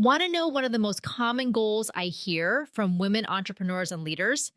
Want to know one of the most common goals I hear from women entrepreneurs and leaders?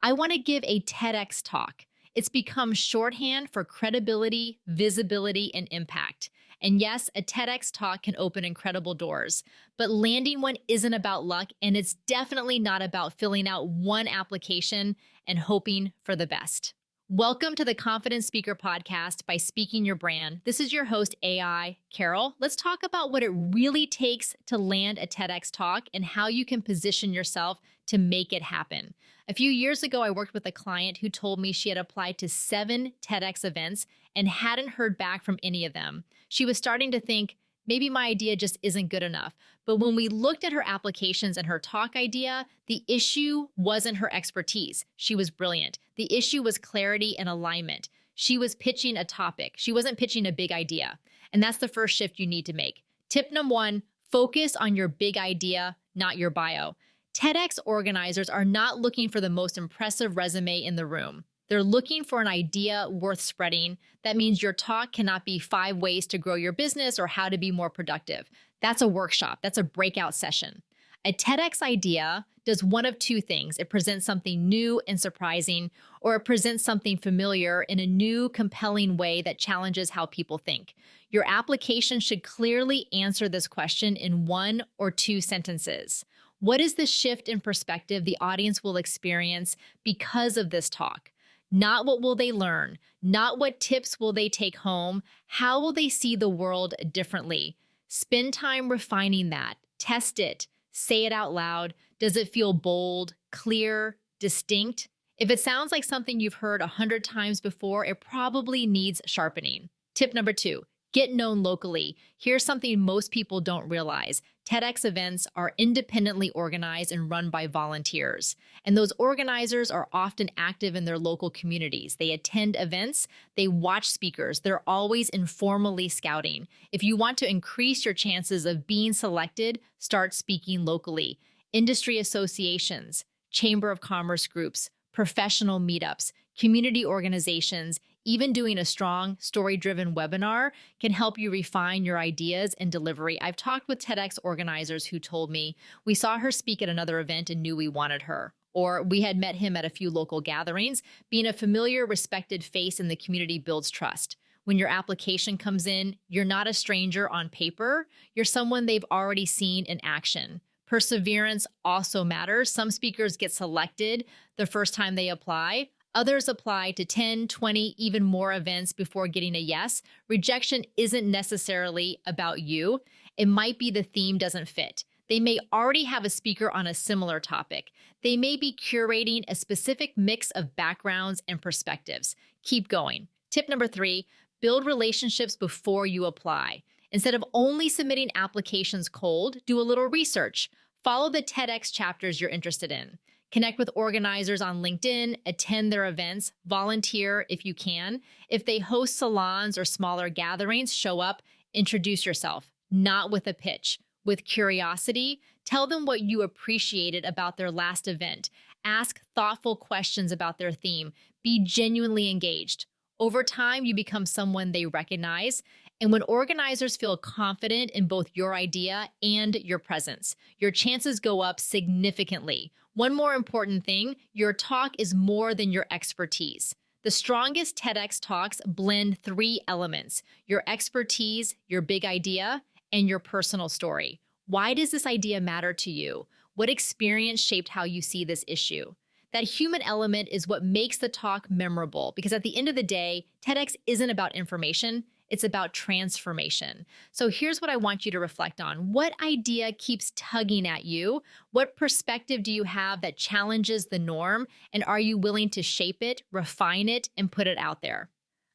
I want to give a TEDx talk. It's become shorthand for credibility, visibility, and impact. And yes, a TEDx talk can open incredible doors, but landing one isn't about luck, and it's definitely not about filling out one application and hoping for the best. Welcome to the Confident Speaker Podcast by Speaking Your Brand. This is your host, AI Carol. Let's talk about what it really takes to land a TEDx talk and how you can position yourself to make it happen. A few years ago, I worked with a client who told me she had applied to 7 TEDx events and hadn't heard back from any of them. She was starting to think, maybe my idea just isn't good enough. But when we looked at her applications and her talk idea, the issue wasn't her expertise. She was brilliant. The issue was clarity and alignment. She was pitching a topic. She wasn't pitching a big idea. And that's the first shift you need to make. Tip number 1, focus on your big idea, not your bio. TEDx organizers are not looking for the most impressive resume in the room. They're looking for an idea worth spreading. That means your talk cannot be 5 ways to grow your business or how to be more productive. That's a workshop. That's a breakout session. A TEDx idea does one of 2 things. It presents something new and surprising, or it presents something familiar in a new, compelling way that challenges how people think. Your application should clearly answer this question in 1 or 2 sentences. What is the shift in perspective the audience will experience because of this talk? Not what will they learn, not what tips will they take home, how will they see the world differently? Spend time refining that, test it, say it out loud. Does it feel bold, clear, distinct? If it sounds like something you've heard 100 times before, it probably needs sharpening. Tip number 2, get known locally. Here's something most people don't realize. TEDx events are independently organized and run by volunteers. And those organizers are often active in their local communities. They attend events, they watch speakers, they're always informally scouting. If you want to increase your chances of being selected, start speaking locally. Industry associations, chamber of commerce groups, professional meetups, community organizations, even doing a strong story-driven webinar can help you refine your ideas and delivery. I've talked with TEDx organizers who told me, we saw her speak at another event and knew we wanted her. Or we had met him at a few local gatherings. Being a familiar, respected face in the community builds trust. When your application comes in, you're not a stranger on paper. You're someone they've already seen in action. Perseverance also matters. Some speakers get selected the first time they apply. Others apply to 10, 20, even more events before getting a yes. Rejection isn't necessarily about you. It might be the theme doesn't fit. They may already have a speaker on a similar topic. They may be curating a specific mix of backgrounds and perspectives. Keep going. Tip number 3, build relationships before you apply. Instead of only submitting applications cold, do a little research. Follow the TEDx chapters you're interested in. Connect with organizers on LinkedIn, attend their events, volunteer if you can. If they host salons or smaller gatherings, show up, introduce yourself, not with a pitch, with curiosity. Tell them what you appreciated about their last event. Ask thoughtful questions about their theme. Be genuinely engaged. Over time, you become someone they recognize. And when organizers feel confident in both your idea and your presence, your chances go up significantly. One more important thing, your talk is more than your expertise. The strongest TEDx talks blend 3 elements: your expertise, your big idea, and your personal story. Why does this idea matter to you? What experience shaped how you see this issue? That human element is what makes the talk memorable, because at the end of the day, TEDx isn't about information, it's about transformation. So here's what I want you to reflect on. What idea keeps tugging at you? What perspective do you have that challenges the norm? And are you willing to shape it, refine it, and put it out there?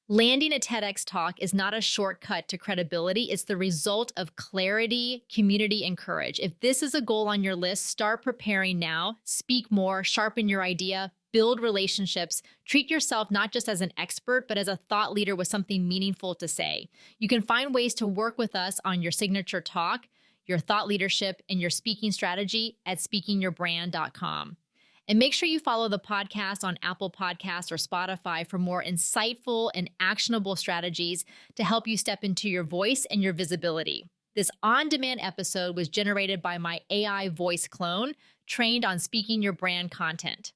Landing a TEDx talk is not a shortcut to credibility. It's the result of clarity, community, and courage. If this is a goal on your list, start preparing now. Speak more, sharpen your idea, build relationships, treat yourself not just as an expert, but as a thought leader with something meaningful to say. You can find ways to work with us on your signature talk, your thought leadership, and your speaking strategy at speakingyourbrand.com. And make sure you follow the podcast on Apple Podcasts or Spotify for more insightful and actionable strategies to help you step into your voice and your visibility. This on demand episode was generated by my AI voice clone trained on speaking your brand content.